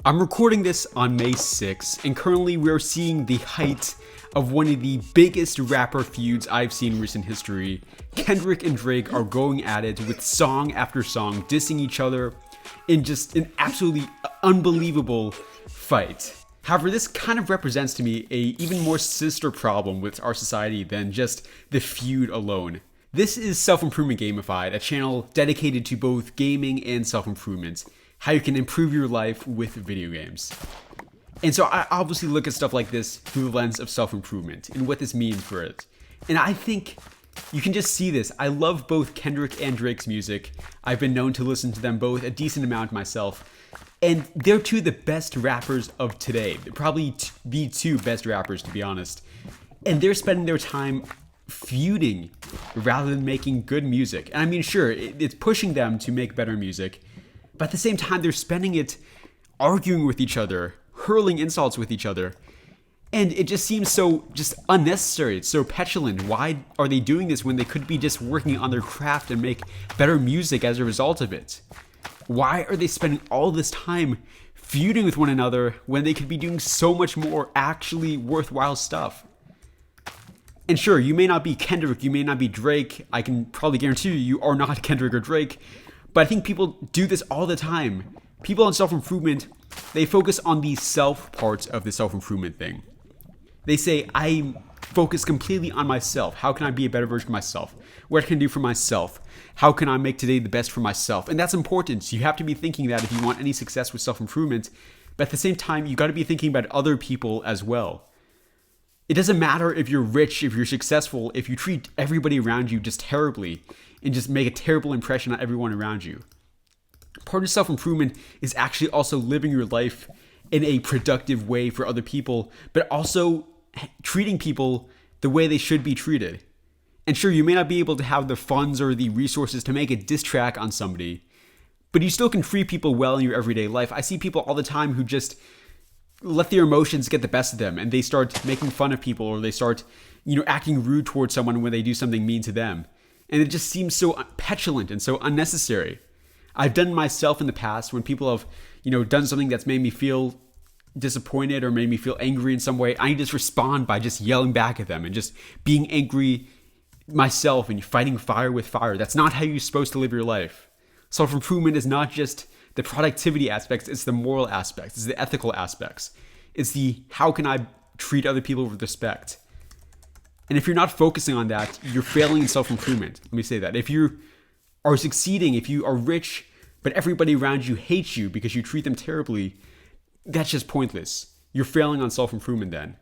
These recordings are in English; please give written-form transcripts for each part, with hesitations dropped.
I'm recording this on May 6th, and currently we're seeing the height of one of the biggest rapper feuds I've seen in recent history. Kendrick and Drake are going at it with song after song, dissing each other in just an absolutely unbelievable fight. However, this kind of represents to me a even more sinister problem with our society than just the feud alone. This is Self-Improvement Gamified, a channel dedicated to both gaming and self-improvement, how you can improve your life with video games. And so I obviously look at stuff like this through the lens of self-improvement and what this means for it. And I think you can just see this. I love both Kendrick and Drake's music. I've been known to listen to them both a decent amount myself. And they're two of the best rappers of today. They're probably the two best rappers, to be honest. And they're spending their time feuding rather than making good music. And I mean, sure, it's pushing them to make better music, but at the same time, they're spending it arguing with each other, hurling insults with each other. And it just seems so just unnecessary. It's so petulant. Why are they doing this when they could be just working on their craft and make better music as a result of it? Why are they spending all this time feuding with one another when they could be doing so much more actually worthwhile stuff? And sure, you may not be Kendrick, you may not be Drake. I can probably guarantee you are not Kendrick or Drake. But I think people do this all the time. People in self-improvement, they focus on the self parts of the self-improvement thing. They say, I focus completely on myself. How can I be a better version of myself? What can I do for myself? How can I make today the best for myself? And that's important. You have to be thinking that if you want any success with self-improvement. But at the same time, you got to be thinking about other people as well. It doesn't matter if you're rich, if you're successful, if you treat everybody around you just terribly and just make a terrible impression on everyone around you. Part of self-improvement is actually also living your life in a productive way for other people, but also treating people the way they should be treated. And sure, you may not be able to have the funds or the resources to make a diss track on somebody, but you still can treat people well in your everyday life. I see people all the time who just let their emotions get the best of them and they start making fun of people, or they start, acting rude towards someone when they do something mean to them. And it just seems so petulant and so unnecessary. I've done myself in the past when people have, done something that's made me feel disappointed or made me feel angry in some way. I just respond by just yelling back at them and just being angry myself and fighting fire with fire. That's not how you're supposed to live your life. Self-improvement is not just the productivity aspects, it's the moral aspects, it's the ethical aspects. It's the how can I treat other people with respect. And if you're not focusing on that, you're failing in self-improvement. Let me say that. If you are succeeding, if you are rich, but everybody around you hates you because you treat them terribly, that's just pointless. You're failing on self-improvement then.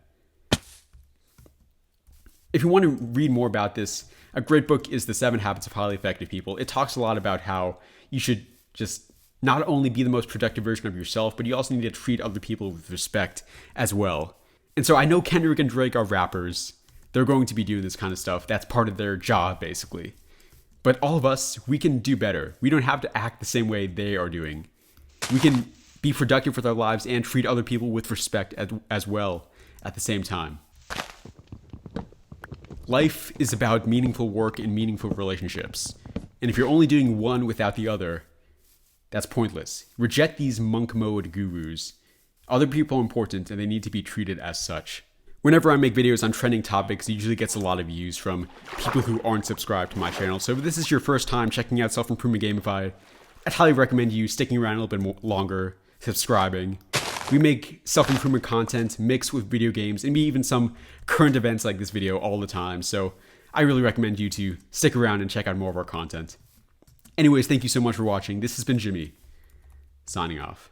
If you want to read more about this, a great book is The 7 Habits of Highly Effective People. It talks a lot about how you should just not only be the most productive version of yourself, but you also need to treat other people with respect as well. And so I know Kendrick and Drake are rappers. They're going to be doing this kind of stuff. That's part of their job, basically. But all of us, we can do better. We don't have to act the same way they are doing. We can be productive with our lives and treat other people with respect as well at the same time. Life is about meaningful work and meaningful relationships. And if you're only doing one without the other, that's pointless. Reject these monk mode gurus. Other people are important and they need to be treated as such. Whenever I make videos on trending topics, it usually gets a lot of views from people who aren't subscribed to my channel. So if this is your first time checking out Self-Improvement Gamified, I'd highly recommend you sticking around a little bit more longer, subscribing. We make self-improvement content mixed with video games and maybe even some current events like this video all the time. So I really recommend you to stick around and check out more of our content. Anyways, thank you so much for watching. This has been Jimmy, signing off.